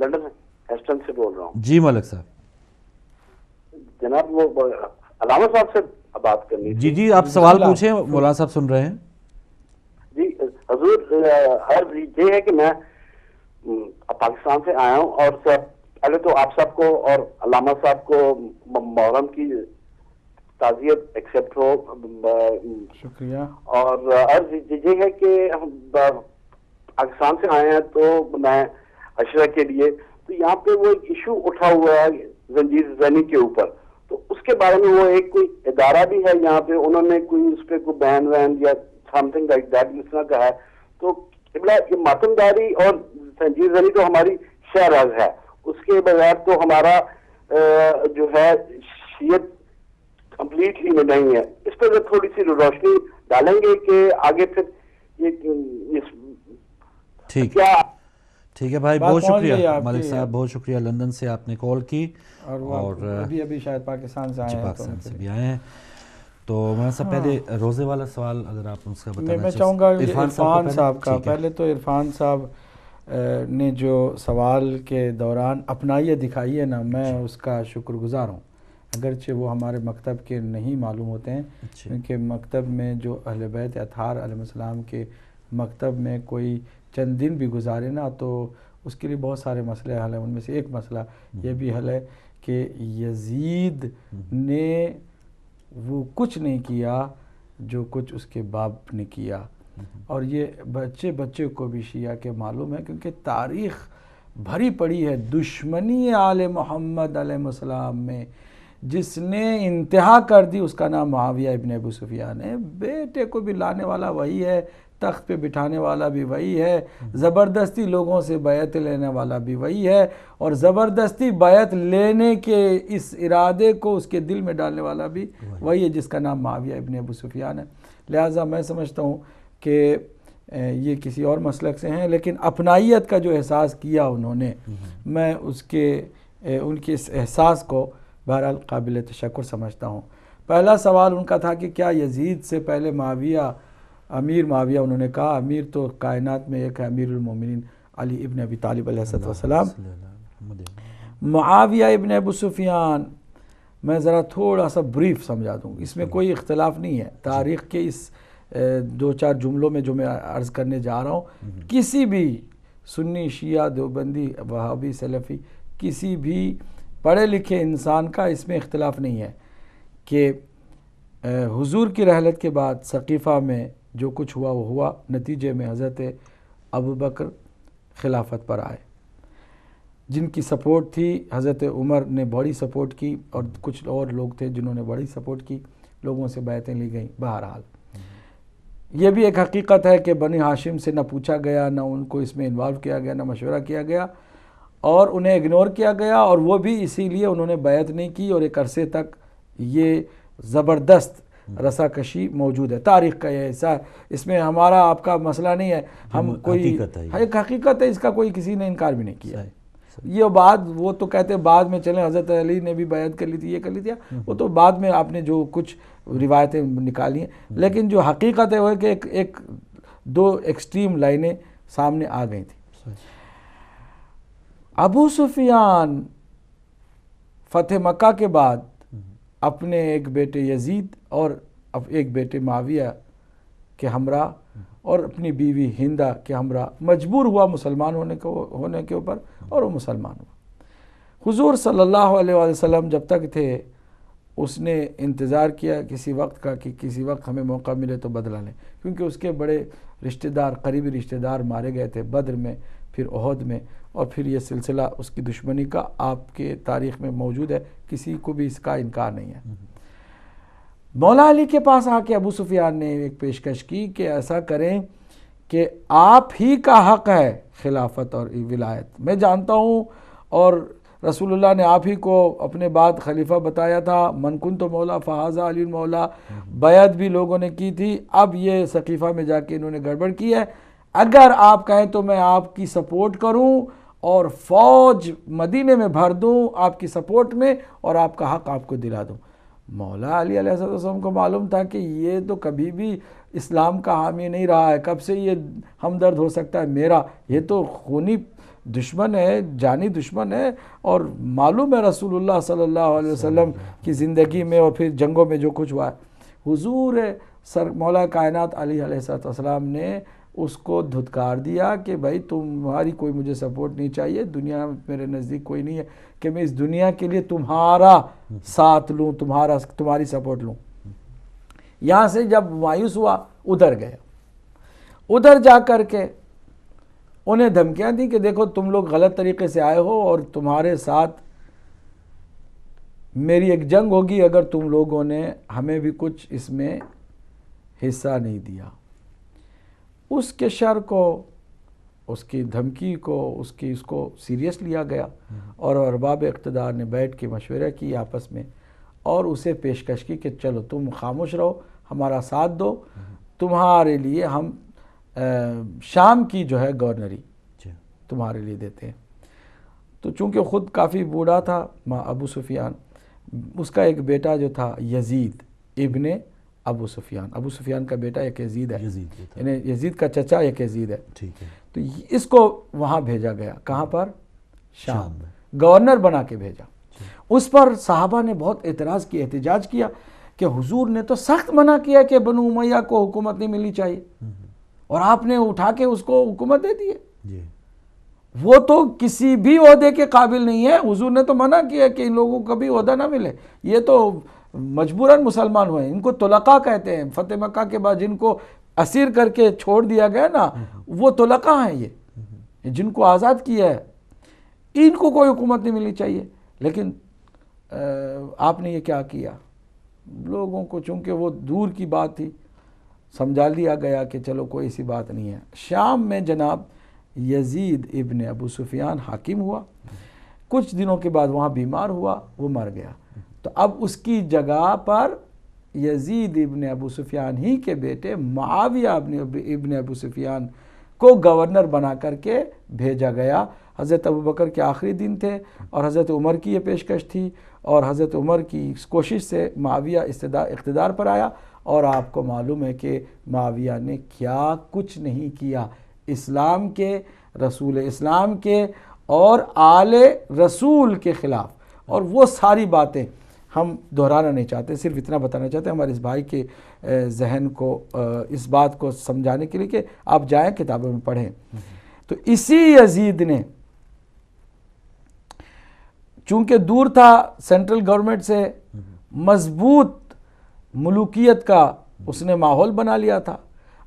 London ہیسٹن سے بول رہا ہوں جی ملک صاحب. جناب وہ علامہ صاحب سے بات کرنی تھی. جی آپ سوال پوچھیں, مولانا صاحب سن رہے ہیں. جی حضور عرض یہ ہے کہ میں پاکستان سے آیا ہوں, اور پہلے تو آپ سب کو اور علامہ صاحب کو محرم کی تعزیت ایکسیپٹ ہو. شکریہ. اور عرض یہ ہے کہ ہم پاکستان سے آئے ہیں تو میں عشرہ کے لیے, تو یہاں پہ وہ ایک ایشو اٹھا ہوا ہے زنجیر زنی کے اوپر, تو اس کے بارے میں وہ ایک کوئی ادارہ بھی ہے یہاں پہ, انہوں نے کوئی اس پہ کوئی بین وین یا سم تھنگ لائک دیٹ اس طرح کا ہے. تو یہ ماتم داری اور زنجیر زنی تو ہماری شہراز ہے, اس کے بغیر تو ہمارا جو ہے شیعت کمپلیٹلی میں نہیں ہے. اس پہ تھوڑی سی روشنی ڈالیں گے کہ آگے پھر یہ ٹھیک ہے بھائی, بہت شکریہ ملک صاحب, بہت شکریہ. لندن سے آپ نے کال کی اور ابھی شاید پاکستان سے آئے ہیں. پاکستان سے بھی آئے ہیں. تو میں سب پہلے روزے والا سوال اگر آپ اس کا بتانا میں چاہوں گا عرفان صاحب کا. پہلے تو عرفان صاحب نے جو سوال کے دوران اپنائیت دکھائی ہے نا, میں اس کا شکر گزار ہوں, اگرچہ وہ ہمارے مکتب کے نہیں معلوم ہوتے ہیں, کیونکہ مکتب میں جو اہل بیت اطہار علیہ السلام کے مکتب میں کوئی چند دن بھی گزارے نا, تو اس کے لیے بہت سارے مسئلے حل ہیں. ان میں سے ایک مسئلہ یہ بھی حل ہے کہ یزید نے وہ کچھ نہیں کیا جو کچھ اس کے باپ نے کیا, اور یہ بچے کو بھی شیعہ کے معلوم ہے, کیونکہ تاریخ بھری پڑی ہے دشمنی آل محمد علیہ السلام میں. جس نے انتہا کر دی اس کا نام معاویہ ابن ابو سفیان ہے. بیٹے کو بھی لانے والا وہی ہے, تخت پہ بٹھانے والا بھی وہی ہے, زبردستی لوگوں سے بیعت لینے والا بھی وہی ہے, اور زبردستی بیعت لینے کے اس ارادے کو اس کے دل میں ڈالنے والا بھی وہی ہے, جس کا نام معاویہ ابن ابو سفیان ہے. لہٰذا میں سمجھتا ہوں کہ یہ کسی اور مسلک سے ہیں, لیکن اپنائیت کا جو احساس کیا انہوں نے, میں ان کے اس احساس کو بہرحال قابل تشکر سمجھتا ہوں. پہلا سوال ان کا تھا کہ کیا یزید سے پہلے امیر معاویہ, انہوں نے کہا امیر تو کائنات میں ایک ہے, امیر المومنین علی ابن ابی طالب علیہ السلام. معاویہ ابن ابو سفیان میں ذرا تھوڑا سا بریف سمجھا دوں, اس میں کوئی اختلاف نہیں ہے. تاریخ کے اس 2-4 جملوں میں جو میں عرض کرنے جا رہا ہوں, کسی بھی سنی شیعہ دیوبندی وہابی سلفی کسی بھی پڑھے لکھے انسان کا اس میں اختلاف نہیں ہے کہ حضور کی رحلت کے بعد ثقیفہ میں جو کچھ ہوا وہ ہوا. نتیجے میں حضرت ابوبکر خلافت پر آئے, جن کی سپورٹ تھی حضرت عمر نے بڑی سپورٹ کی, اور کچھ اور لوگ تھے جنہوں نے بڑی سپورٹ کی, لوگوں سے بیعتیں لی گئیں. بہرحال یہ بھی ایک حقیقت ہے کہ بنی ہاشم سے نہ پوچھا گیا, نہ ان کو اس میں انوالو کیا گیا, نہ مشورہ کیا گیا, اور انہیں اگنور کیا گیا, اور وہ بھی اسی لیے انہوں نے بیعت نہیں کی, اور ایک عرصے تک یہ زبردست رسا کشی موجود ہے. تاریخ کا یہ حصہ ہے, اس میں ہمارا آپ کا مسئلہ نہیں ہے. ہم کوئی ایک حقیقت ہے, اس کا کوئی کسی نے انکار بھی نہیں کیا. یہ بعد وہ تو کہتے ہیں بعد میں چلیں حضرت علی نے بھی بیعت کر لی تھی, یہ کر لی تھی, وہ تو بعد میں آپ نے جو کچھ روایتیں نکالی ہیں, لیکن جو حقیقت ہے وہ ہے کہ ایک 2 ایکسٹریم لائنیں سامنے آ گئی تھیں. ابو سفیان فتح مکہ کے بعد اپنے ایک بیٹے یزید اور ایک بیٹے معاویہ کے ہمراہ اور اپنی بیوی ہندہ کے ہمراہ مجبور ہوا مسلمان ہونے کے اوپر, اور وہ مسلمان ہوا. حضور صلی اللہ علیہ وسلم جب تک تھے اس نے انتظار کیا کسی وقت کا کہ کسی وقت ہمیں موقع ملے تو بدلہ لیں, کیونکہ اس کے بڑے رشتہ دار, قریبی رشتہ دار مارے گئے تھے بدر میں, پھر احد میں, اور پھر یہ سلسلہ اس کی دشمنی کا آپ کے تاریخ میں موجود ہے, کسی کو بھی اس کا انکار نہیں ہے. مولا علی کے پاس آ کے ابو سفیان نے ایک پیشکش کی کہ ایسا کریں کہ آپ ہی کا حق ہے خلافت اور ولایت. میں جانتا ہوں, اور رسول اللہ نے آپ ہی کو اپنے بعد خلیفہ بتایا تھا, من کنت مولا فہذا علی مولا, بیعت بھی لوگوں نے کی تھی. اب یہ ثقیفہ میں جا کے انہوں نے گڑبڑ کی ہے. اگر آپ کہیں تو میں آپ کی سپورٹ کروں اور فوج مدینے میں بھر دوں آپ کی سپورٹ میں, اور آپ کا حق آپ کو دلا دوں. مولا علی علیہ السلام کو معلوم تھا کہ یہ تو کبھی بھی اسلام کا حامی نہیں رہا ہے, کب سے یہ ہمدرد ہو سکتا ہے میرا, یہ تو خونی دشمن ہے، جانی دشمن ہے، اور معلوم ہے رسول اللہ صلی اللہ علیہ وسلم کی زندگی میں اور پھر جنگوں میں جو کچھ ہوا ہے، حضور مولا کائنات علیہ السلام نے اس کو دھتکار دیا کہ بھائی تمہاری کوئی مجھے سپورٹ نہیں چاہیے، دنیا میرے نزدیک کوئی نہیں ہے کہ میں اس دنیا کے لیے تمہارا ساتھ لوں، تمہاری سپورٹ لوں۔ یہاں سے جب مایوس ہوا ادھر گیا، ادھر جا کر کے انہیں دھمکیاں دی کہ دیکھو تم لوگ غلط طریقے سے آئے ہو اور تمہارے ساتھ میری ایک جنگ ہوگی اگر تم لوگوں نے ہمیں بھی کچھ اس میں حصہ نہیں دیا۔ اس کے شر کو، اس کی دھمکی کو، اس کو سیریس لیا گیا، اور ارباب اقتدار نے بیٹھ کے مشورہ کی آپس میں اور اسے پیشکش کی کہ چلو تم خاموش رہو، ہمارا ساتھ دو، تمہارے لیے ہم شام کی جو ہے گورنری تمہارے لیے دیتے ہیں۔ تو چونکہ خود کافی بوڑھا تھا ابو سفیان، اس کا ایک بیٹا جو تھا یزید ابن ابو سفیان کا بیٹا ایک یزید ہے، یعنی یزید کا چچا ایک یزید ہے، تو اس کو وہاں بھیجا گیا، کہاں پر؟ شام میں، گورنر بنا کے بھیجا۔ اس پر صحابہ نے بہت اعتراض کیا، احتجاج کیا کہ حضور نے تو سخت منع کیا کہ بنو امیہ کو حکومت نہیں ملنی چاہیے، اور آپ نے اٹھا کے اس کو حکومت دے دی ہے، وہ تو کسی بھی عہدے کے قابل نہیں ہے، حضور نے تو منع کیا کہ ان لوگوں کو کبھی عہدہ نہ ملے، یہ تو مجبوراً مسلمان ہوئے ہیں، ان کو طلقاء کہتے ہیں، فتح مکہ کے بعد جن کو اسیر کر کے چھوڑ دیا گیا نا، وہ طلقاء ہیں، یہ جن کو آزاد کیا ہے، ان کو کوئی حکومت نہیں ملنی چاہیے۔ لیکن آپ نے یہ کیا کیا؟ لوگوں کو چونکہ وہ دور کی بات تھی، سمجھا لیا گیا کہ چلو کوئی ایسی بات نہیں ہے۔ شام میں جناب یزید ابن ابو سفیان حاکم ہوا، کچھ دنوں کے بعد وہاں بیمار ہوا، وہ مر گیا، تو اب اس کی جگہ پر یزید ابن ابو سفیان ہی کے بیٹے معاویہ ابن ابو سفیان کو گورنر بنا کر کے بھیجا گیا۔ حضرت ابوبکر کے آخری دن تھے اور حضرت عمر کی یہ پیشکش تھی، اور حضرت عمر کی اس کوشش سے معاویہ اقتدار پر آیا، اور آپ کو معلوم ہے کہ معاویہ نے کیا کچھ نہیں کیا اسلام کے، رسول اسلام کے اور آل رسول کے خلاف، اور وہ ساری باتیں ہم دہرانا نہیں چاہتے، صرف اتنا بتانا چاہتے ہیں ہمارے اس بھائی کے ذہن کو اس بات کو سمجھانے کے لیے کہ آپ جائیں کتابوں میں پڑھیں۔ تو اسی یزید نے چونکہ دور تھا سینٹرل گورنمنٹ سے، مضبوط ملوکیت کا اس نے ماحول بنا لیا تھا،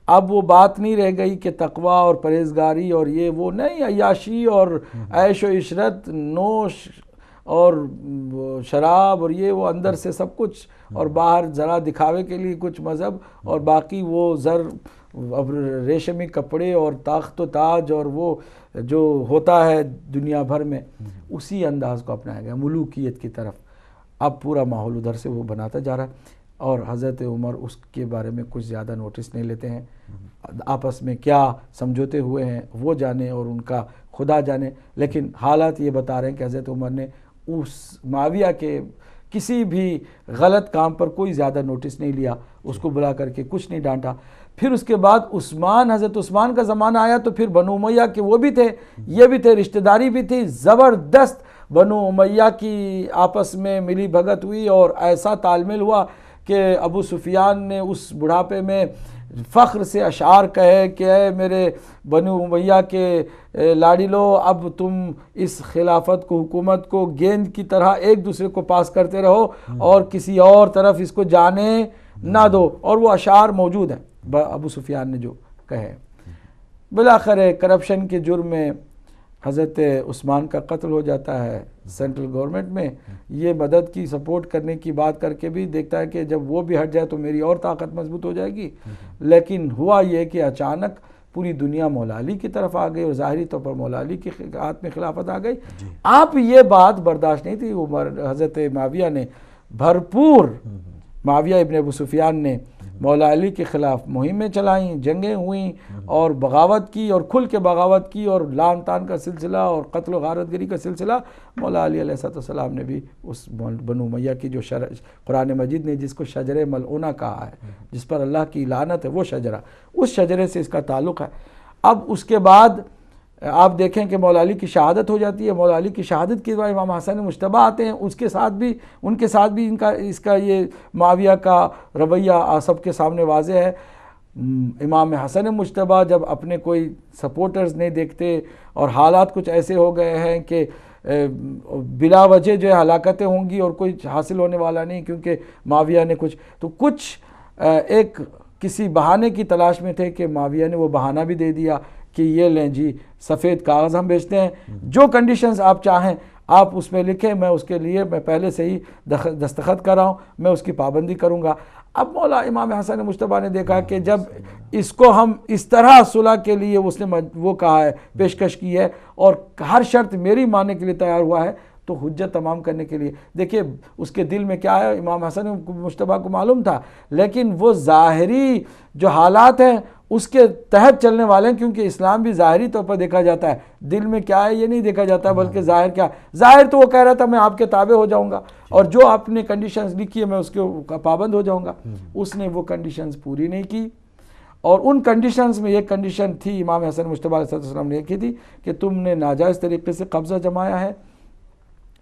اب وہ بات نہیں رہ گئی کہ تقوی اور پرہیزگاری اور یہ وہ نہیں، عیاشی اور عیش و عشرت، نوش اور شراب اور یہ وہ، اندر سے سب کچھ، اور باہر ذرا دکھاوے کے لیے کچھ مذہب، اور باقی وہ زر ریشمی کپڑے اور تاخت و تاج اور وہ جو ہوتا ہے دنیا بھر میں، اسی انداز کو اپنایا گیا ملوکیت کی طرف۔ اب پورا ماحول ادھر سے وہ بناتا جا رہا ہے، اور حضرت عمر اس کے بارے میں کچھ زیادہ نوٹس نہیں لیتے ہیں، آپس میں کیا سمجھوتے ہوئے ہیں وہ جانے اور ان کا خدا جانے، لیکن حالات یہ بتا رہے ہیں کہ حضرت عمر نے اس معاویہ کے کسی بھی غلط کام پر کوئی زیادہ نوٹس نہیں لیا، اس کو بلا کر کے کچھ نہیں ڈانٹا۔ پھر اس کے بعد حضرت عثمان کا زمانہ آیا، تو پھر بنو امیہ کے وہ بھی تھے، یہ بھی تھے، رشتہ داری بھی تھی، زبردست بنو امیہ کی آپس میں ملی بھگت ہوئی، اور ایسا تال میل ہوا کہ ابو سفیان نے اس بڑھاپے میں فخر سے اشعار کہے کہ اے میرے بنو امیہ کے لاڑی لو، اب تم اس خلافت کو، حکومت کو گیند کی طرح ایک دوسرے کو پاس کرتے رہو اور کسی اور طرف اس کو جانے نہ دو، اور وہ اشعار موجود ہیں ابو سفیان نے جو کہے۔ بالآخر کرپشن کے جرم میں حضرت عثمان کا قتل ہو جاتا ہے سینٹرل گورنمنٹ میں، یہ مدد کی سپورٹ کرنے کی بات کر کے بھی دیکھتا ہے کہ جب وہ بھی ہٹ جائے تو میری اور طاقت مضبوط ہو جائے گی، لیکن ہوا یہ کہ اچانک پوری دنیا مولا علی کی طرف آ گئی، اور ظاہری طور پر مولا علی کے ہاتھ میں خلافت آ گئی۔ آپ یہ بات برداشت نہیں تھی، حضرت معاویہ نے بھرپور، معاویہ ابن ابو سفیان نے مولا علی کے خلاف مہمیں چلائیں، جنگیں ہوئیں، اور بغاوت کی، اور کھل کے بغاوت کی، اور لعن طعن کا سلسلہ اور قتل و غارت گری کا سلسلہ مولا علی علیہ السلام نے بھی اس بنو امیہ کی جو قرآن مجید نے جس کو شجر ملعونہ کہا ہے، جس پر اللہ کی لعنت ہے، وہ شجرہ، اس شجرے سے اس کا تعلق ہے۔ اب اس کے بعد آپ دیکھیں کہ مولا علی کی شہادت ہو جاتی ہے، مولا علی کی شہادت کے بعد امام حسن مجتبی آتے ہیں، ان کے ساتھ بھی اس کا یہ معاویہ کا رویہ سب کے سامنے واضح ہے۔ امام حسن مجتبی جب اپنے کوئی سپورٹرز نہیں دیکھتے اور حالات کچھ ایسے ہو گئے ہیں کہ بلا وجہ جو ہے ہلاکتیں ہوں گی اور کوئی حاصل ہونے والا نہیں، کیونکہ معاویہ نے کچھ ایک کسی بہانے کی تلاش میں تھے کہ معاویہ نے وہ بہانہ بھی دے دیا کہ یہ لیں جی سفید کاغذ ہم بیچتے ہیں، جو کنڈیشنز آپ چاہیں آپ اس میں لکھیں، میں اس کے لیے میں پہلے سے ہی دستخط کر رہا ہوں، میں اس کی پابندی کروں گا۔ اب مولا امام حسن مجتبی نے دیکھا کہ جب اس کو ہم اس طرح صلح کے لیے اس نے وہ کہا ہے، پیشکش کی ہے اور ہر شرط میری ماننے کے لیے تیار ہوا ہے، تو حجت تمام کرنے کے لیے دیکھیے اس کے دل میں کیا ہے، امام حسن مجتبی کو معلوم تھا، لیکن وہ ظاہری جو حالات ہیں اس کے تحت چلنے والے ہیں، کیونکہ اسلام بھی ظاہری طور پر دیکھا جاتا ہے، دل میں کیا ہے یہ نہیں دیکھا جاتا، بلکہ ظاہر کیا ہے۔ ظاہر تو وہ کہہ رہا تھا میں آپ کے تابع ہو جاؤں گا اور جو آپ نے کنڈیشنز لکھی ہے میں اس کے پابند ہو جاؤں گا۔ اس نے وہ کنڈیشنز پوری نہیں کی، اور ان کنڈیشنز میں ایک کنڈیشن تھی امام حسن مجتبی علیہ السلام نے لکھی تھی کہ تم نے ناجائز طریقے سے قبضہ جمایا ہے،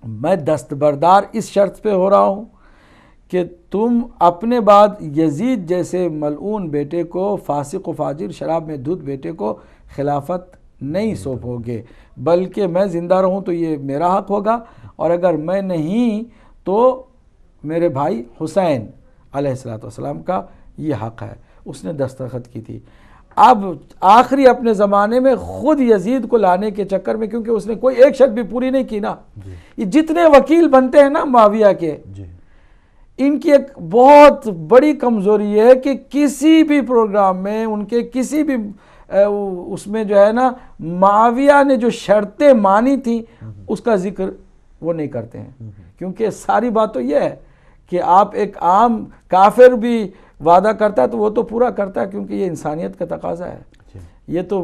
میں دستبردار اس شرط پہ ہو رہا ہوں کہ تم اپنے بعد یزید جیسے ملعون بیٹے کو، فاسق و فاجر شراب میں دھت بیٹے کو خلافت نہیں سونپو گے، بلکہ میں زندہ رہوں تو یہ میرا حق ہوگا، اور اگر میں نہیں تو میرے بھائی حسین علیہ السلام کا یہ حق ہے۔ اس نے دستخط کی تھی۔ اب آخری اپنے زمانے میں خود یزید کو لانے کے چکر میں، کیونکہ اس نے کوئی ایک شرط بھی پوری نہیں کی نا، یہ جتنے وکیل بنتے ہیں نا معاویہ کے، ان کی ایک بہت بڑی کمزوری یہ ہے کہ کسی بھی پروگرام میں ان کے کسی بھی اس میں جو ہے نا معاویہ نے جو شرطیں مانی تھیں اس کا ذکر وہ نہیں کرتے ہیں، کیونکہ ساری بات تو یہ ہے کہ آپ ایک عام کافر بھی وعدہ کرتا ہے تو وہ تو پورا کرتا ہے، کیونکہ یہ انسانیت کا تقاضا ہے۔ یہ تو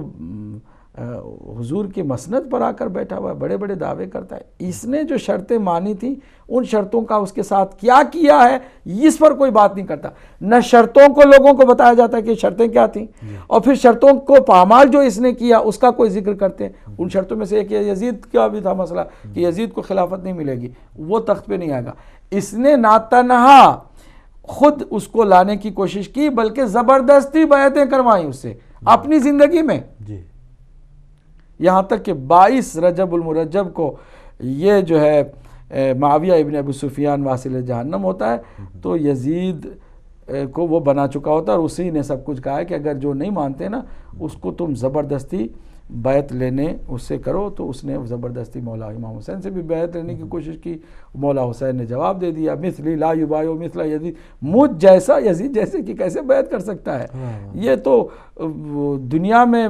حضور کی مسند پر آ کر بیٹھا ہوا ہے، بڑے بڑے دعوے کرتا ہے۔ اس نے جو شرطیں مانی تھیں ان شرطوں کا اس کے ساتھ کیا کیا ہے اس پر کوئی بات نہیں کرتا، نہ شرطوں کو لوگوں کو بتایا جاتا ہے کہ شرطیں کیا تھیں، اور پھر شرطوں کو پامال جو اس نے کیا اس کا کوئی ذکر کرتے ہیں۔ ان شرطوں میں سے ایک یزید کا بھی تھا مسئلہ کہ یزید کو خلافت نہیں ملے گی، وہ تخت پہ نہیں آئے گا۔ اس نے نہ تنہا خود اس کو لانے کی کوشش کی بلکہ زبردستی بیعتیں کروائیں اس سے اپنی زندگی میں، یہاں تک کہ 22 رجب المرجب کو یہ جو ہے معاویہ ابن ابو سفیان واصل جہنم ہوتا ہے تو یزید کو وہ بنا چکا ہوتا ہے، اور اسی نے سب کچھ کہا ہے کہ اگر جو نہیں مانتے نا اس کو تم زبردستی بیعت لینے اس سے کرو، تو اس نے زبردستی مولا امام حسین سے بھی بیعت لینے کی کوشش کی۔ مولا حسین نے جواب دے دیا مثلی لا یبایع مثل یزید، مجھ جیسا یزید جیسے کہ کیسے بیعت کر سکتا ہے؟ یہ تو دنیا میں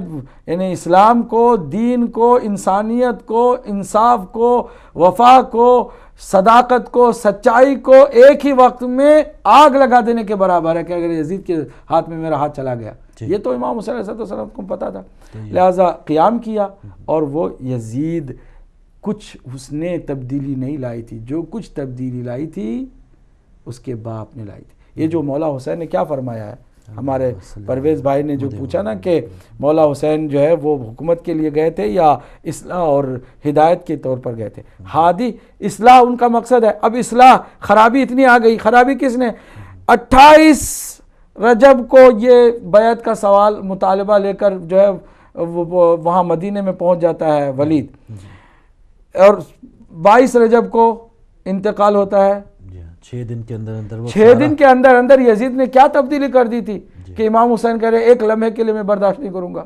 یعنی اسلام کو، دین کو، انسانیت کو، انصاف کو، وفا کو، صداقت کو، سچائی کو ایک ہی وقت میں آگ لگا دینے کے برابر ہے کہ اگر یزید کے ہاتھ میں میرا ہاتھ چلا گیا۔ یہ تو امام حسین علیہ السلام کو پتا تھا، لہذا قیام کیا، اور وہ یزید کچھ اس نے تبدیلی نہیں لائی تھی، جو کچھ تبدیلی لائی تھی اس کے باپ نے لائی تھی۔ یہ جو مولا حسین نے کیا فرمایا ہے، ہمارے پرویز بھائی نے جو پوچھا نا کہ مولا حسین جو ہے وہ حکومت کے لیے گئے تھے یا اصلاح اور ہدایت کے طور پر گئے تھے؟ ہادی اصلاح ان کا مقصد ہے۔ اب اصلاح خرابی اتنی آ گئی، خرابی کس نے؟ 28 رجب کو یہ بیعت کا سوال مطالبہ لے کر جو ہے وہاں مدینے میں پہنچ جاتا ہے ولید، اور 22 رجب کو انتقال ہوتا ہے۔ 6 دن کے اندر اندر 6 دن کے اندر اندر یزید نے کیا تبدیلی کر دی تھی کہ امام حسین کہہ رہے ایک لمحے کے لیے میں برداشت نہیں کروں گا۔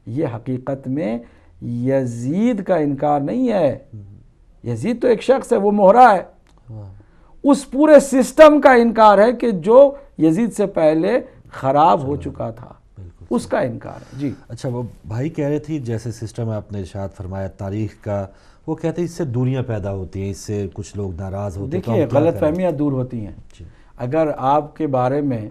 یہ حقیقت میں یزید کا انکار نہیں ہے، یزید تو ایک شخص ہے، وہ مہرہ ہے، اس پورے سسٹم کا انکار ہے کہ جو یزید سے پہلے خراب ہو چکا تھا، اس کا انکار ہے۔ جی اچھا، وہ بھائی کہہ رہے تھی جیسے سسٹم آپ نے ارشاد فرمایا تاریخ کا، وہ کہتے ہیں اس سے دوریاں پیدا ہوتی ہیں، اس سے کچھ لوگ ناراض ہوتے ہیں۔ دیکھیے غلط فہمیاں دور ہوتی ہیں۔ اگر آپ کے بارے میں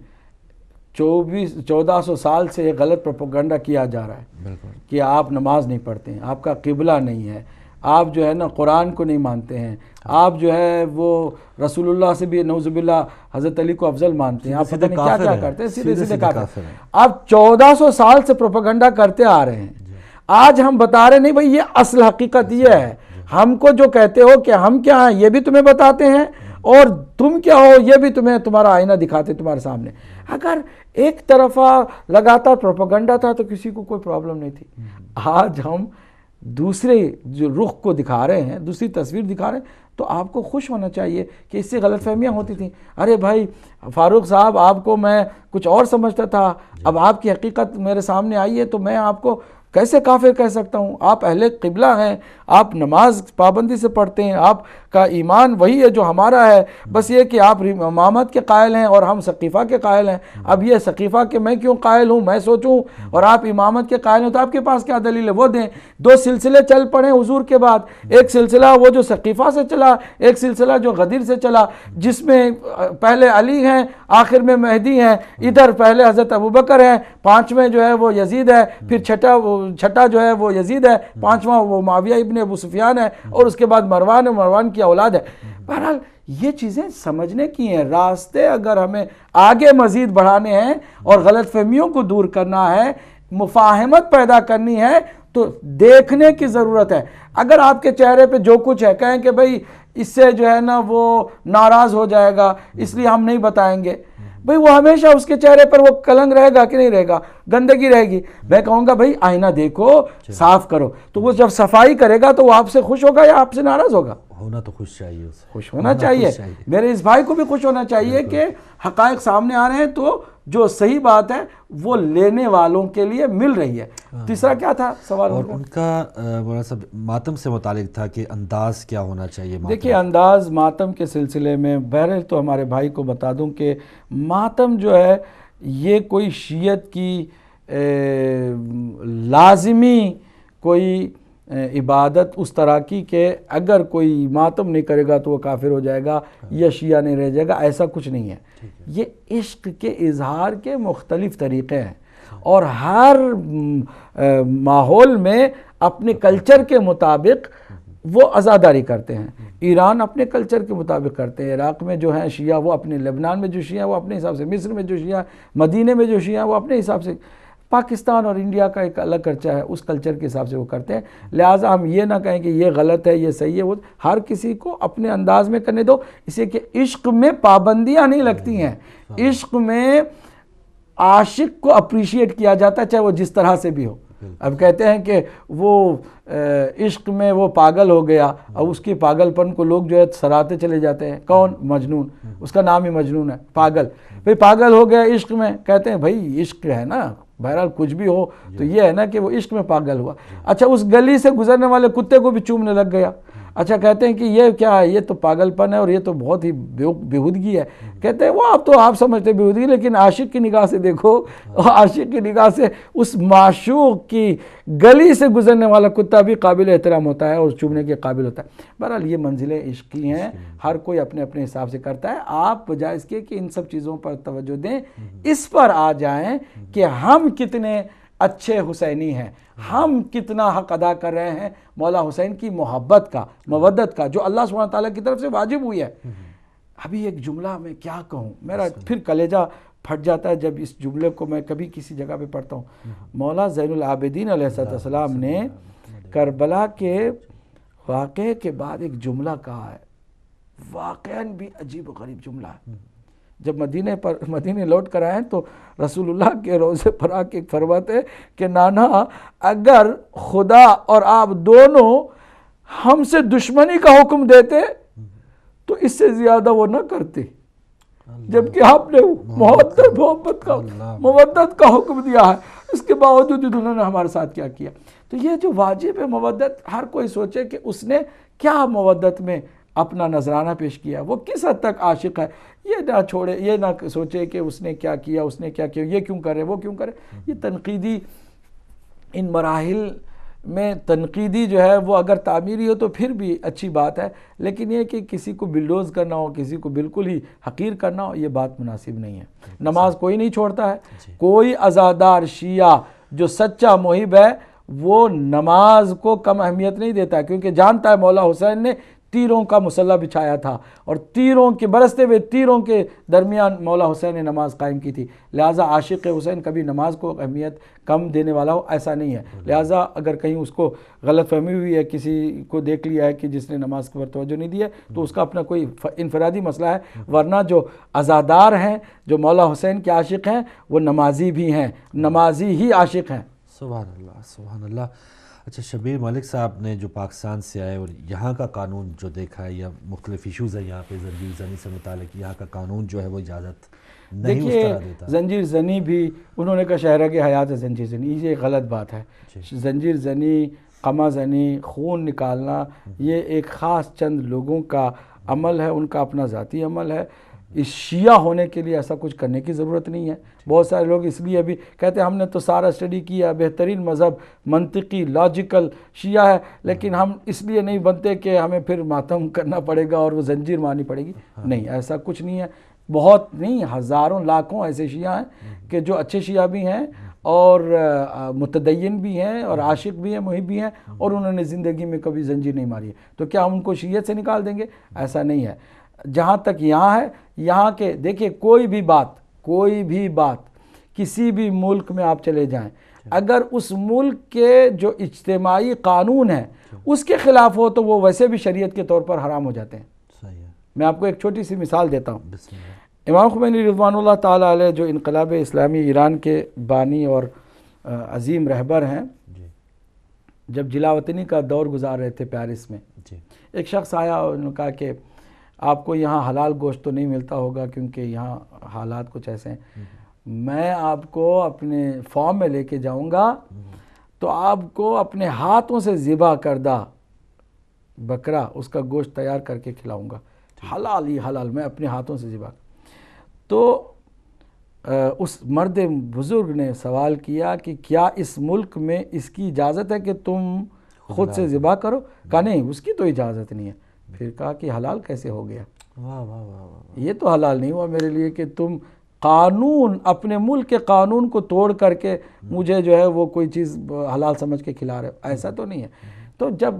1400 سال سے ایک غلط پروپیگنڈا کیا جا رہا ہے کہ آپ نماز نہیں پڑھتے ہیں، آپ کا قبلہ نہیں ہے، آپ جو ہے نا قرآن کو نہیں مانتے ہیں، آپ جو ہے وہ رسول اللہ سے بھی نعوذ باللہ حضرت علی کو افضل مانتے ہیں، آپ پتہ نہیں کیا کیا کرتے ہیں، سیدھے کافر ہیں۔ آپ 1400 سال سے پروپیگنڈا کرتے آ رہے ہیں، آج ہم بتا رہے نہیں بھائی یہ اصل حقیقت یہ ہے، ہم کو جو کہتے ہو کہ ہم کیا ہیں یہ بھی تمہیں بتاتے ہیں، اور تم کیا ہو یہ بھی تمہیں تمہارا آئینہ دکھاتے تمہارے سامنے۔ اگر ایک طرفہ لگاتار پروپیگنڈا تھا تو کسی کو کوئی پرابلم نہیں تھی۔ آج ہم دوسرے جو رخ کو دکھا رہے ہیں، دوسری تصویر دکھا رہے ہیں، تو آپ کو خوش ہونا چاہیے کہ اس سے غلط فہمیاں ہوتی تھیں۔ ارے بھائی فاروق صاحب، آپ کو میں کچھ اور سمجھتا تھا، اب آپ کی حقیقت میرے سامنے آئی ہے تو میں آپ کو کیسے کافر کہہ سکتا ہوں؟ آپ اہل قبلہ ہیں، آپ نماز پابندی سے پڑھتے ہیں، آپ کا ایمان وہی ہے جو ہمارا ہے، بس یہ کہ آپ امامت کے قائل ہیں اور ہم سقیفہ کے قائل ہیں۔ اب یہ سقیفہ کے میں کیوں قائل ہوں میں سوچوں، اور آپ امامت کے قائل ہوں تو آپ کے پاس کیا دلیل ہے؟ وہ دیں۔ دو سلسلے چل پڑے حضور کے بعد، ایک سلسلہ وہ جو سقیفہ سے چلا، ایک سلسلہ جو غدیر سے چلا، جس میں پہلے علی ہیں، آخر میں مہدی ہیں، ادھر پہلے حضرت ابوبکر ہیں، پانچویں جو ہے وہ یزید ہے، پھر چھٹا جو ہے وہ یزید ہے، پانچواں وہ معاویہ ابن ابو سفیان ہے، اور اس کے بعد مروان کی اولاد ہے۔ بہرحال یہ چیزیں سمجھنے کی ہیں، راستے اگر ہمیں آگے مزید بڑھانے ہیں اور غلط فہمیوں کو دور کرنا ہے، مفاہمت پیدا کرنی ہے، تو دیکھنے کی ضرورت ہے۔ اگر آپ کے چہرے پہ جو کچھ ہے، کہیں کہ بھئی اس سے جو ہے نا وہ ناراض ہو جائے گا اس لیے ہم نہیں بتائیں گے، بھئی وہ ہمیشہ اس کے چہرے پر وہ کلنگ رہے گا کہ نہیں رہے گا، گندگی رہے گی۔ میں کہوں گا بھئی آئینہ دیکھو، صاف کرو، تو وہ جب صفائی کرے گا تو وہ آپ سے خوش ہوگا یا آپ سے ناراض ہوگا؟ ہونا تو خوش چاہیے، اسے خوش ہونا چاہیے۔ میرے اس بھائی کو بھی خوش ہونا چاہیے کہ حقائق سامنے آ رہے ہیں، تو جو صحیح بات ہے وہ لینے والوں کے لیے مل رہی ہے۔ تیسرا کیا تھا سوال؟ اور ان کا مولانا صاحب ماتم سے متعلق تھا کہ انداز کیا ہونا چاہیے ماتم؟ دیکھیے انداز ماتم کے سلسلے میں بہرحال تو ہمارے بھائی کو بتا دوں کہ ماتم جو ہے یہ کوئی شیعت کی لازمی کوئی عبادت اس طرح کی کہ اگر کوئی ماتم نہیں کرے گا تو وہ کافر ہو جائے گا یا شیعہ نہیں رہ جائے گا، ایسا کچھ نہیں ہے۔ یہ عشق کے اظہار کے مختلف طریقے ہیں، اور ہر ماحول میں اپنے کلچر کے مطابق وہ عزاداری کرتے ہیں۔ ایران اپنے کلچر کے مطابق کرتے ہیں، عراق میں جو ہیں شیعہ وہ اپنے، لبنان میں جو شیعہ وہ اپنے حساب سے، مصر میں جو شیعہ، مدینے میں جو شیعہ وہ اپنے حساب سے، پاکستان اور انڈیا کا ایک الگ کلچر ہے، اس کلچر کے حساب سے وہ کرتے ہیں۔ لہٰذا ہم یہ نہ کہیں کہ یہ غلط ہے یہ صحیح ہے، وہ ہر کسی کو اپنے انداز میں کرنے دو، اسے کہ عشق میں پابندیاں نہیں لگتی ہیں۔ عشق میں عاشق کو اپریشیٹ کیا جاتا ہے چاہے وہ جس طرح سے بھی ہو۔ اب کہتے ہیں کہ وہ عشق میں وہ پاگل ہو گیا، اب اس کی پاگل پن کو لوگ جو ہے سراہتے چلے جاتے ہیں۔ کون؟ مجنون، اس کا نام ہی مجنون ہے، پاگل۔ بھئی پاگل ہو گیا عشق میں، کہتے ہیں بھئی عشق ہے نا، بہرحال کچھ بھی ہو تو یہ ہے نا کہ وہ عشق میں پاگل ہوا۔ اچھا اس گلی سے گزرنے والے کتے کو بھی چومنے لگ گیا، اچھا کہتے ہیں کہ یہ کیا ہے، یہ تو پاگل پن ہے اور یہ تو بہت ہی بیہودگی ہے۔ کہتے ہیں وہ اب تو آپ سمجھتے بیہودگی، لیکن عاشق کی نگاہ سے دیکھو، عاشق کی نگاہ سے اس معشوق کی گلی سے گزرنے والا کتا بھی قابل احترام ہوتا ہے اور چومنے کے قابل ہوتا ہے۔ بہرحال یہ منزلیں عشقی ہیں، ہر کوئی اپنے اپنے حساب سے کرتا ہے۔ آپ بجائے اس کے کہ ان سب چیزوں پر توجہ دیں، اس پر آ جائیں کہ ہم کتنے اچھے حسینی ہیں، ہم کتنا حق ادا کر رہے ہیں مولا حسین کی محبت کا، مودت کا، جو اللہ سبحانہ تعالیٰ کی طرف سے واجب ہوئی ہے۔ ابھی ایک جملہ میں کیا کہوں، میرا پھر کلیجہ پھٹ جاتا ہے جب اس جملے کو میں کبھی کسی جگہ پہ پڑھتا ہوں۔ مولا زین العابدین علیہ السلام نے کربلا کے واقعے کے بعد ایک جملہ کہا ہے، واقعاً بھی عجیب و غریب جملہ ہے۔ جب مدینے لوٹ کر آئے تو رسول اللہ کے روضے پر آ کے فرماتے ہیں کہ نانا اگر خدا اور آپ دونوں ہم سے دشمنی کا حکم دیتے تو اس سے زیادہ وہ نہ کرتے، جبکہ آپ نے مودت کا حکم دیا ہے، اس کے باوجود انہوں نے ہمارے ساتھ کیا کیا۔ تو یہ جو واجب ہے مودت، ہر کوئی سوچے کہ اس نے کیا مودت میں اپنا نذرانہ پیش کیا، وہ کس حد تک عاشق ہے، یہ نہ چھوڑے، یہ نہ سوچے کہ اس نے کیا کیا، اس نے کیا کیا، یہ کیوں کرے وہ کیوں کرے۔ یہ تنقیدی ان مراحل میں تنقیدی جو ہے وہ اگر تعمیری ہو تو پھر بھی اچھی بات ہے، لیکن یہ کہ کسی کو بلڈوز کرنا ہو، کسی کو بالکل ہی حقیر کرنا ہو، یہ بات مناسب نہیں ہے۔ نماز کوئی نہیں چھوڑتا ہے، کوئی عزادار شیعہ جو سچا محب ہے وہ نماز کو کم اہمیت نہیں دیتا ہے، کیونکہ جانتا ہے مولا حسین نے تیروں کا مسلح بچھایا تھا اور تیروں کے برستے ہوئے تیروں کے درمیان مولا حسین نے نماز قائم کی تھی. لہٰذا عاشق حسین کبھی نماز کو اہمیت کم دینے والا ہو ایسا نہیں ہے. لہٰذا اگر کہیں اس کو غلط فہمی ہوئی ہے, کسی کو دیکھ لیا ہے کہ جس نے نماز پر توجہ نہیں دی ہے, تو اس کا اپنا کوئی انفرادی مسئلہ ہے, ورنہ جو عزادار ہیں, جو مولا حسین کے عاشق ہیں, وہ نمازی بھی ہیں, نمازی ہی عاشق ہیں. سبحان اللہ سبحان اللہ. اچھا شبیر ملک صاحب نے جو پاکستان سے آئے اور یہاں کا قانون جو دیکھا ہے, یا مختلف ایشوز ہیں یہاں پہ زنجیر زنی سے متعلق, یہاں کا قانون جو ہے وہ اجازت نہیں اس طرح دیتا. زنجیر زنی بھی انہوں نے کہا شہرہ کے حیات ہے زنجیر زنی, یہ غلط بات ہے. زنجیر زنی, قمع زنی, خون نکالنا, یہ ایک خاص چند لوگوں کا عمل ہے, ان کا اپنا ذاتی عمل ہے. اس شیعہ ہونے کے لیے ایسا کچھ کرنے کی ضرورت نہیں ہے. بہت سارے لوگ اس لیے بھی کہتے ہیں ہم نے تو سارا اسٹڈی کیا, بہترین مذہب, منطقی لاجیکل شیعہ ہے, لیکن ہم اس لیے نہیں بنتے کہ ہمیں پھر ماتم کرنا پڑے گا اور وہ زنجیر مارنی پڑے گی. نہیں, ایسا کچھ نہیں ہے. بہت نہیں, ہزاروں لاکھوں ایسے شیعہ ہیں کہ جو اچھے شیعہ بھی ہیں اور متدین بھی ہیں اور عاشق بھی ہیں, محب بھی ہیں, اور انہوں نے زندگی میں کبھی زنجیر نہیں ماری ہے. تو کیا ہم ان کو شیعت سے نکال دیں گے؟ ایسا نہیں ہے. جہاں تک یہاں ہے, یہاں کے دیکھیں کوئی بھی بات کسی بھی ملک میں آپ چلے جائیں, اگر اس ملک کے جو اجتماعی قانون ہیں اس کے خلاف ہو تو وہ ویسے بھی شریعت کے طور پر حرام ہو جاتے ہیں. میں آپ کو ایک چھوٹی سی مثال دیتا ہوں. امام خمینی رضوان اللہ تعالیٰ علیہ جو انقلاب اسلامی ایران کے بانی اور عظیم رہبر ہیں, جب جلا وطنی کا دور گزار رہے تھے پیرس میں, ایک شخص آیا اور انہوں نے کہا کہ آپ کو یہاں حلال گوشت تو نہیں ملتا ہوگا کیونکہ یہاں حالات کچھ ایسے ہیں, میں آپ کو اپنے فارم میں لے کے جاؤں گا تو آپ کو اپنے ہاتھوں سے ذبح کردہ بکرا اس کا گوشت تیار کر کے کھلاؤں گا, حلال ہی حلال, میں اپنے ہاتھوں سے ذبح. تو اس مرد بزرگ نے سوال کیا کہ کیا اس ملک میں اس کی اجازت ہے کہ تم خود سے ذبح کرو؟ کہا نہیں, اس کی تو اجازت نہیں ہے. پھر کہا کہ حلال کیسے ہو گیا؟ یہ تو حلال نہیں ہوا میرے لیے کہ تم قانون, اپنے ملک کے قانون کو توڑ کر کے مجھے جو ہے وہ کوئی چیز حلال سمجھ کے کھلا رہے ہو, ایسا تو نہیں ہے. تو جب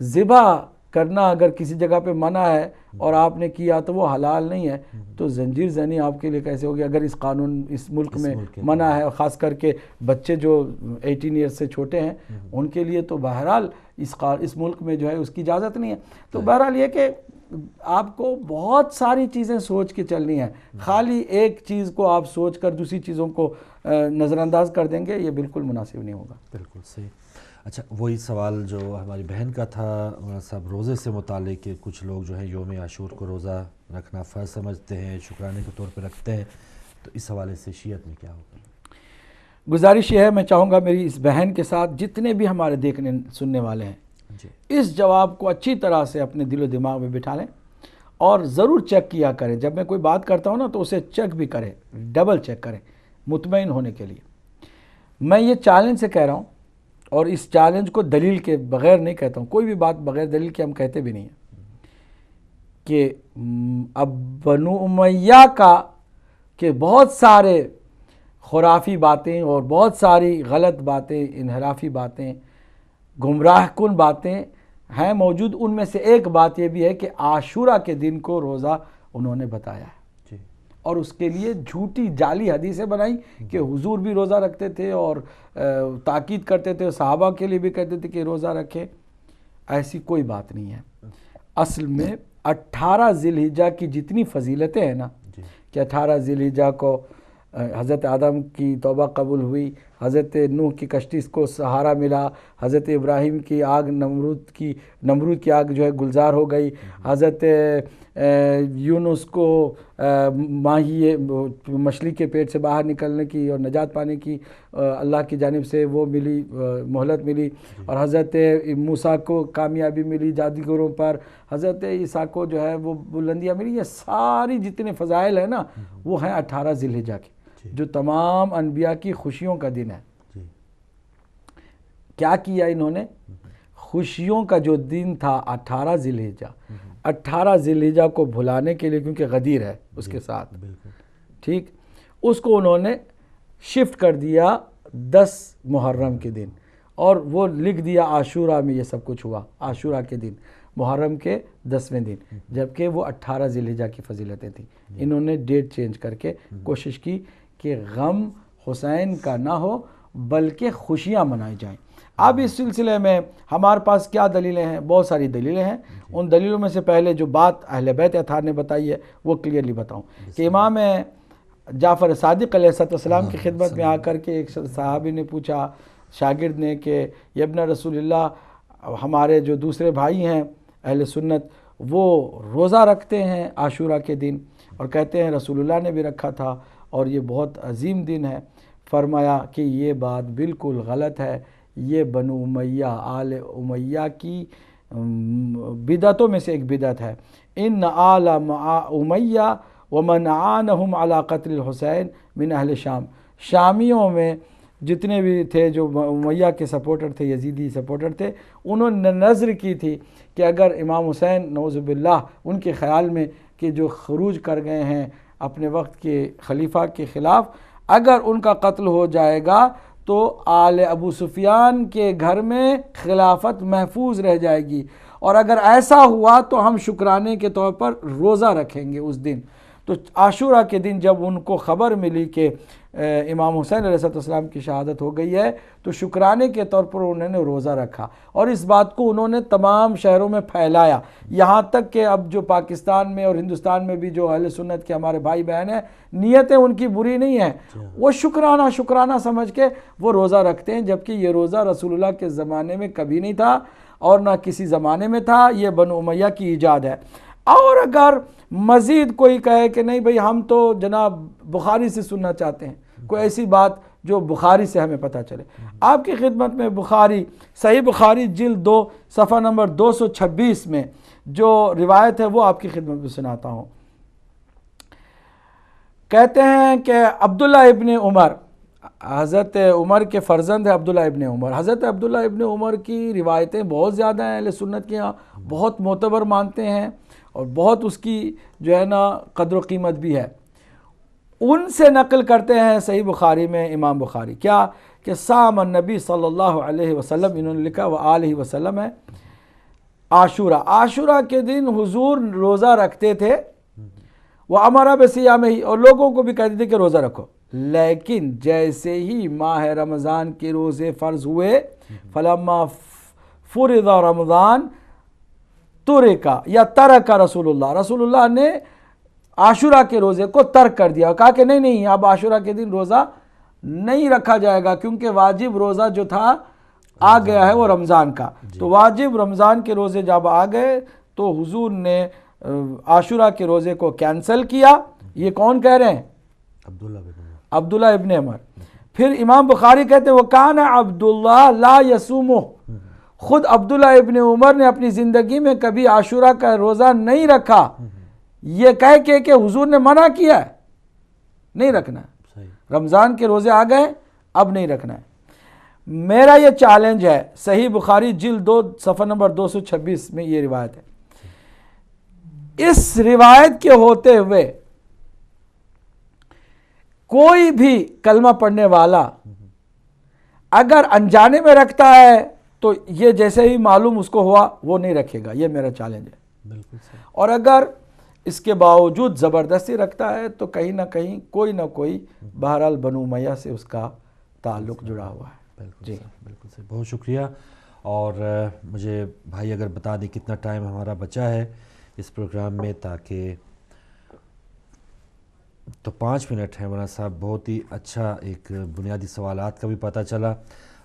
ذبح کرنا اگر کسی جگہ پہ منع ہے اور آپ نے کیا تو وہ حلال نہیں ہے, تو زنجیر زنی آپ کے لیے کیسے ہوگی اگر اس قانون اس ملک میں منع ہے, اور خاص کر کے بچے جو 18 ایئر سے چھوٹے ہیں ان کے لیے تو بہرحال اس ملک میں جو ہے اس کی اجازت نہیں ہے. تو بہرحال یہ کہ آپ کو بہت ساری چیزیں سوچ کے چلنی ہیں, خالی ایک چیز کو آپ سوچ کر دوسری چیزوں کو نظر انداز کر دیں گے, یہ بالکل مناسب نہیں ہوگا. بالکل صحیح. اچھا وہی سوال جو ہماری بہن کا تھا مولانا صاحب, روزے سے متعلق کہ کچھ لوگ جو ہیں یوم عاشور کو روزہ رکھنا فرض سمجھتے ہیں, شکرانے کے طور پہ رکھتے ہیں, تو اس حوالے سے شیعت میں کیا ہوگا؟ گزارش یہ ہے, میں چاہوں گا میری اس بہن کے ساتھ جتنے بھی ہمارے دیکھنے سننے والے ہیں اس جواب کو اچھی طرح سے اپنے دل و دماغ میں بٹھا لیں اور ضرور چیک کیا کریں. جب میں کوئی بات کرتا ہوں نا تو اسے چیک بھی کریں, ڈبل چیک کریں مطمئن ہونے کے لیے. میں یہ چیلنج سے کہہ رہا ہوں, اور اس چیلنج کو دلیل کے بغیر نہیں کہتا ہوں, کوئی بھی بات بغیر دلیل کے ہم کہتے بھی نہیں ہیں, کہ اب بنو امیہ کا کہ بہت سارے خرافی باتیں اور بہت ساری غلط باتیں, انحرافی باتیں, گمراہ کن باتیں ہیں موجود. ان میں سے ایک بات یہ بھی ہے کہ عاشورہ کے دن کو روزہ انہوں نے بتایا ہے, اور اس کے لیے جھوٹی جعلی حدیثیں بنائی کہ حضور بھی روزہ رکھتے تھے اور تاکید کرتے تھے, صحابہ کے لیے بھی کہتے تھے کہ روزہ رکھیں. ایسی کوئی بات نہیں ہے. اصل میں 18 ذی الحجہ کی جتنی فضیلتیں ہیں نا, کہ 18 ذی الحجہ کو حضرت آدم کی توبہ قبول ہوئی, حضرت نوح کی کشتی کو سہارا ملا, حضرت ابراہیم کی آگ نمرود کی آگ جو ہے گلزار ہو گئی, حضرت یونس کو ماہی مچھلی کے پیٹ سے باہر نکلنے کی اور نجات پانے کی اللہ کی جانب سے وہ ملی, مہلت ملی, اور حضرت موسیٰ کو کامیابی ملی جادوگروں پر, حضرت عیسیٰ کو جو ہے وہ بلندیاں ملی. یہ ساری جتنے فضائل ہیں نا وہ ہیں 18 ذی الحجہ کے, جو تمام انبیاء کی خوشیوں کا دن ہے. کیا کیا انہوں نے؟ خوشیوں کا جو دن تھا 18 ذی الحجہ, 18 ذی الحجہ کو بھلانے کے لیے, کیونکہ غدیر ہے اس کے ساتھ, ٹھیک, اس کو انہوں نے شفٹ کر دیا 10 محرم کے دن, اور وہ لکھ دیا عاشورہ میں یہ سب کچھ ہوا. عاشورہ کے دن محرم کے 10ویں دن، جبکہ وہ 18 ذی الحجہ کی فضیلتیں تھیں۔ انہوں نے ڈیٹ چینج کر کے کوشش کی کہ غم حسین کا نہ ہو بلکہ خوشیاں منائی جائیں۔ اب اس سلسلے میں ہمارے پاس کیا دلیلیں ہیں؟ بہت ساری دلیلیں ہیں۔ ان دلیلوں میں سے پہلے جو بات اہل بیت اطہار نے بتائی ہے وہ کلیئرلی بتاؤں کہ امام جعفر صادق علیہ السلام کی خدمت میں آ کر کے ایک صحابی نے پوچھا شاگرد نے کہ یا ابن رسول اللہ، ہمارے جو دوسرے بھائی ہیں اہل سنت وہ روزہ رکھتے ہیں عاشورہ کے دن اور کہتے ہیں رسول اللہ نے بھی رکھا تھا اور یہ بہت عظیم دن ہے۔ فرمایا کہ یہ بات بالکل غلط ہے، یہ بنو امیہ آل امیہ کی بدعتوں میں سے ایک بدعت ہے۔ ان آل امیہ ومن عانہم علی قتل الحسین من اہل شام، شامیوں میں جتنے بھی تھے جو امیہ کے سپورٹر تھے، یزیدی سپورٹر تھے، انہوں نے نظر کی تھی کہ اگر امام حسین نعوذ باللہ ان کے خیال میں کہ جو خروج کر گئے ہیں اپنے وقت کے خلیفہ کے خلاف، اگر ان کا قتل ہو جائے گا تو آل ابو سفیان کے گھر میں خلافت محفوظ رہ جائے گی، اور اگر ایسا ہوا تو ہم شکرانے کے طور پر روزہ رکھیں گے اس دن۔ تو عاشورہ کے دن جب ان کو خبر ملی کہ امام حسین علیہ السلام کی شہادت ہو گئی ہے تو شکرانے کے طور پر انہوں نے روزہ رکھا، اور اس بات کو انہوں نے تمام شہروں میں پھیلایا، یہاں تک کہ اب جو پاکستان میں اور ہندوستان میں بھی جو اہل سنت کے ہمارے بھائی بہن ہیں، نیتیں ان کی بری نہیں ہیں، وہ شکرانہ سمجھ کے وہ روزہ رکھتے ہیں، جبکہ یہ روزہ رسول اللہ کے زمانے میں کبھی نہیں تھا اور نہ کسی زمانے میں تھا، یہ بنو امیہ کی ایجاد ہے۔ اور اگر مزید کوئی کہے کہ نہیں بھئی ہم تو جناب بخاری سے سننا چاہتے ہیں، کوئی ایسی بات جو بخاری سے ہمیں پتہ چلے، آپ کی خدمت میں بخاری صحیح بخاری جلد 2 صفحہ نمبر 226 میں جو روایت ہے وہ آپ کی خدمت میں سناتا ہوں۔ کہتے ہیں کہ عبداللہ ابن عمر، حضرت عمر کے فرزند ہے عبداللہ ابن عمر، حضرت عبداللہ ابن عمر کی روایتیں بہت زیادہ ہیں، اہل سنت کے یہاں بہت معتبر مانتے ہیں اور بہت اس کی جو ہے نا قدر و قیمت بھی ہے۔ ان سے نقل کرتے ہیں صحیح بخاری میں امام بخاری کیا کہ صام النبی صلی اللہ علیہ وسلم، انہوں نے لکھا وآلہ وسلم ہے، عاشورہ کے دن حضور روزہ رکھتے تھے، وَأَمَرَ بِصِيَامِهِ، اور لوگوں کو بھی کہتے تھے کہ روزہ رکھو، لیکن جیسے ہی ماہ رمضان کے روزے فرض ہوئے فَلَمَّا فُرِضَ رمضان تُرِکَ یا ترک رسول اللہ نے عاشورہ کے روزے کو ترک کر دیا، کہا کہ نہیں اب عاشورہ کے دن روزہ نہیں رکھا جائے گا، کیونکہ واجب روزہ جو تھا آ گیا ہے وہ رمضان کا، تو واجب رمضان کے روزے جب آ گئے تو حضور نے عاشورہ کے روزے کو کینسل کیا۔ یہ کون کہہ رہے ہیں؟ عبداللہ ابن عمر۔ پھر امام بخاری کہتے ہیں وَكَانَ عَبْدُاللَّهُ لَا يَصُومُهُ، خود عبداللہ ابن عمر نے اپنی زندگی میں کبھی عاشورہ کا روزہ نہیں رکھا، یہ کہہ کے کہ حضور نے منع کیا ہے نہیں رکھنا ہے، رمضان کے روزے آ گئے اب نہیں رکھنا ہے۔ میرا یہ چیلنج ہے، صحیح بخاری جلد 2 صفحہ نمبر 226 میں یہ روایت ہے، اس روایت کے ہوتے ہوئے کوئی بھی کلمہ پڑھنے والا اگر انجانے میں رکھتا ہے تو یہ جیسے ہی معلوم اس کو ہوا وہ نہیں رکھے گا، یہ میرا چیلنج ہے۔ اور اگر اس کے باوجود زبردستی رکھتا ہے تو کہیں نہ کہیں کوئی نہ کوئی بہرحال بنو امیہ سے اس کا تعلق جڑا ہوا ہے۔ جی بالکل صحیح، بہت شکریہ۔ اور مجھے بھائی اگر بتا دیں کتنا ٹائم ہمارا بچا ہے اس پروگرام میں، تاکہ تو 5 منٹ ہیں مولانا صاحب، بہت ہی اچھا ایک بنیادی سوالات کا بھی پتہ چلا۔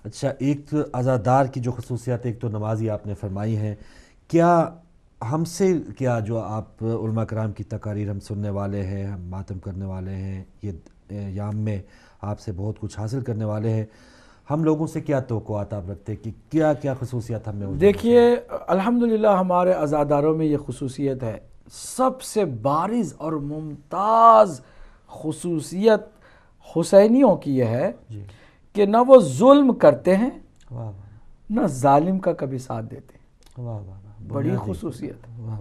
اچھا، ایک عزادار کی جو خصوصیات، ایک تو نمازی آپ نے فرمائی ہیں، کیا ہم سے کیا جو آپ علماء کرام کی تقاریر ہم سننے والے ہیں، ہم ماتم کرنے والے ہیں، یہ ایام میں آپ سے بہت کچھ حاصل کرنے والے ہیں، ہم لوگوں سے کیا توقعات آپ رکھتے ہیں کہ کیا کیا خصوصیات ہم نے؟ دیکھیے الحمدللہ ہمارے عزاداروں میں یہ خصوصیت ہے، سب سے بارز اور ممتاز خصوصیت حسینیوں کی یہ ہے کہ نہ وہ ظلم کرتے ہیں نہ ظالم کا کبھی ساتھ دیتے ہیں، بڑی خصوصیت ہے۔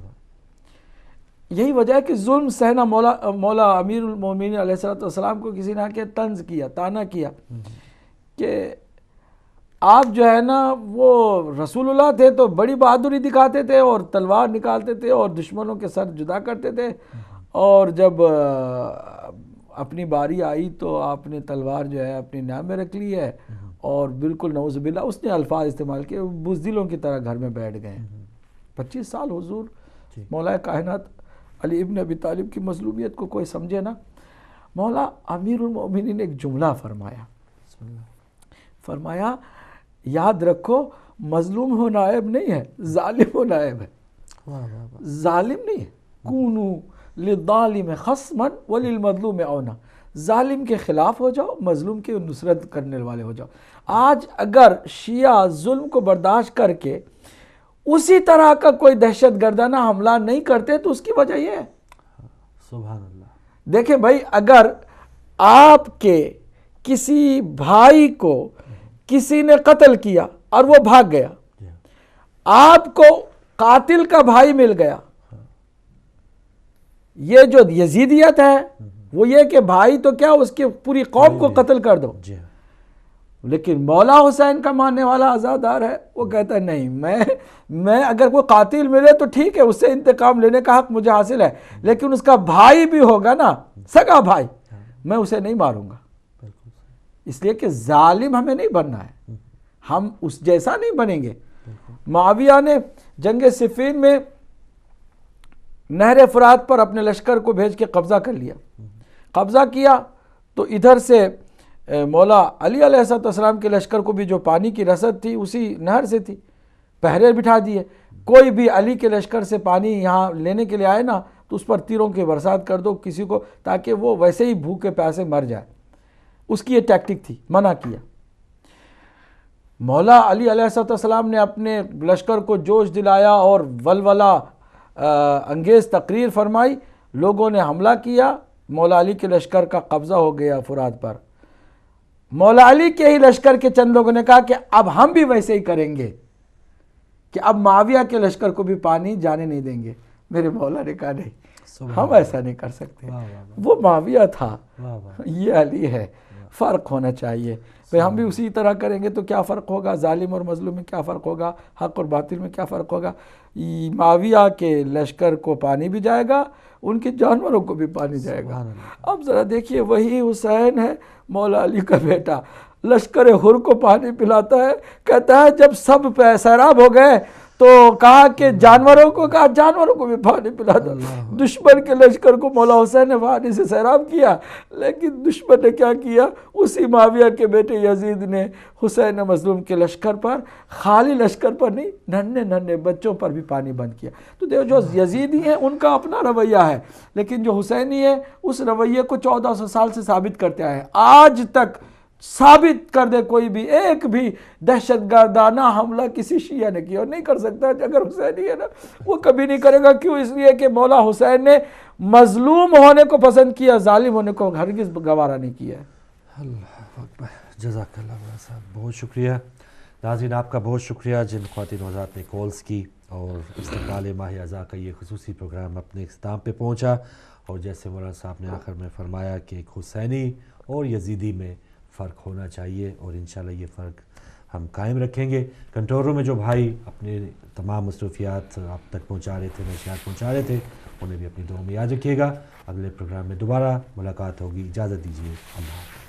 یہی وجہ ہے کہ ظلم سہنا مولا امیر المومنین علیہ السلام کو کسی نے کہ طنز کیا، تانا کیا کہ آپ جو ہے نا وہ رسول اللہ تھے تو بڑی بہادری دکھاتے تھے اور تلوار نکالتے تھے اور دشمنوں کے سر جدا کرتے تھے، اور جب اپنی باری آئی تو آپ نے تلوار جو ہے اپنی نام میں رکھ لی ہے، اور بالکل نعوذ باللہ اس نے الفاظ استعمال کیے، بزدلوں کی طرح گھر میں بیٹھ گئے۔ 25 سال حضور مولا کائنات علی ابن ابی طالب کی مظلومیت کو کوئی سمجھے نا۔ مولا امیر المومنین نے ایک جملہ فرمایا یاد رکھو مظلوم ہو نائب نہیں ہے، ظالم ہو نائب ہے۔ ظالم نہیں ہے، کونو للظالم خصما وللمظلوم عونا، ظالم کے خلاف ہو جاؤ، مظلوم کی نصرت کرنے والے ہو جاؤ۔ آج اگر شیعہ ظلم کو برداشت کر کے اسی طرح کا کوئی دہشت گردانہ حملہ نہیں کرتے تو اس کی وجہ یہ ہے، سبحان اللہ، دیکھیں بھائی، اگر آپ کے کسی بھائی کو کسی نے قتل کیا اور وہ بھاگ گیا، آپ کو قاتل کا بھائی مل گیا، یہ جو یزیدیت ہے وہ یہ کہ بھائی تو کیا اس کی پوری قوم کو قتل کر دو۔ لیکن مولا حسین کا ماننے والا عزادار ہے، وہ کہتا ہے نہیں، میں اگر کوئی قاتل ملے تو ٹھیک ہے، اس سے انتقام لینے کا حق مجھے حاصل ہے، لیکن اس کا بھائی بھی ہوگا نا، سگا بھائی، میں اسے نہیں ماروں گا، اس لیے کہ ظالم ہمیں نہیں بننا ہے، ہم اس جیسا نہیں بنیں گے۔ معاویہ نے جنگ صفین میں نہر فرات پر اپنے لشکر کو بھیج کے قبضہ کر لیا، قبضہ کیا تو ادھر سے مولا علی علیہ السلام کے لشکر کو بھی جو پانی کی رسد تھی اسی نہر سے تھی، پہرے بٹھا دیے، کوئی بھی علی کے لشکر سے پانی یہاں لینے کے لیے آئے نا تو اس پر تیروں کی برسات کر دو کسی کو، تاکہ وہ ویسے ہی بھوکے پیاسے مر جائے، اس کی یہ ٹیکٹک تھی، منع کیا۔ مولا علی علیہ السلام نے اپنے لشکر کو جوش دلایا اور ولولہ انگیز تقریر فرمائی، لوگوں نے حملہ کیا، مولا علی کے لشکر کا قبضہ ہو گیا فرات پر۔ مولا علی کے ہی لشکر کے چند لوگوں نے کہا کہ اب ہم بھی ویسے ہی کریں گے، کہ اب معاویہ کے لشکر کو بھی پانی جانے نہیں دیں گے۔ میرے مولا نے کہا نہیں، ہم ایسا نہیں کر سکتے، وہ معاویہ تھا، یہ علی ہے، فرق ہونا چاہیے۔ ہم بھی اسی طرح کریں گے تو کیا فرق ہوگا، ظالم اور مظلوم میں کیا فرق ہوگا، حق اور باطل میں کیا فرق ہوگا۔ معاویہ کے لشکر کو پانی بھی جائے گا، ان کے جانوروں کو بھی پانی جائے گا۔ اب ذرا دیکھیے، وہی حسین ہے مولا علی کا بیٹا، لشکر حر کو پانی پلاتا ہے، کہتا ہے جب سب سیراب ہو گئے تو کہا کہ جانوروں کو بھی پانی پلا دو۔ دشمن کے لشکر کو مولا حسین نے پانی سے سیراب کیا، لیکن دشمن نے کیا کیا، اسی معاویہ کے بیٹے یزید نے حسین مظلوم کے لشکر پر، خالی لشکر پر نہیں، ننھے بچوں پر بھی پانی بند کیا۔ تو دیکھو، جو یزیدی ہیں ان کا اپنا رویہ ہے، لیکن جو حسینی ہے اس رویے کو 1400 سال سے ثابت کرتے آئے ہیں۔ آج تک ثابت کر دے کوئی بھی، ایک بھی دہشت گردانہ حملہ کسی شیعہ نے کیا، اور نہیں کر سکتا اگر حسینی ہے نا، وہ کبھی نہیں کرے گا۔ کیوں؟ اس لیے کہ مولا حسین نے مظلوم ہونے کو پسند کیا، ظالم ہونے کو ہرگز گوارا نہیں کیا۔ اللہ اکبر، جزاک اللہ مولانا صاحب، بہت شکریہ۔ ناظرین، آپ کا بہت شکریہ جن خواتین حضرات نے کالز کی، اور استقبال ماہ اعضاء کا یہ خصوصی پروگرام اپنے اختتام پہ پہنچا، اور جیسے مولانا صاحب نے آخر میں فرمایا کہ ایک حسینی اور یزیدی میں فرق ہونا چاہیے، اور انشاءاللہ یہ فرق ہم قائم رکھیں گے۔ کنٹرولوں میں جو بھائی اپنے تمام مصروفیات آپ تک پہنچا رہے تھے، نشریات پہنچا رہے تھے، انہیں بھی اپنی دعاؤں میں یاد رکھیے گا۔ اگلے پروگرام میں دوبارہ ملاقات ہوگی، اجازت دیجیے، اللہ حافظ۔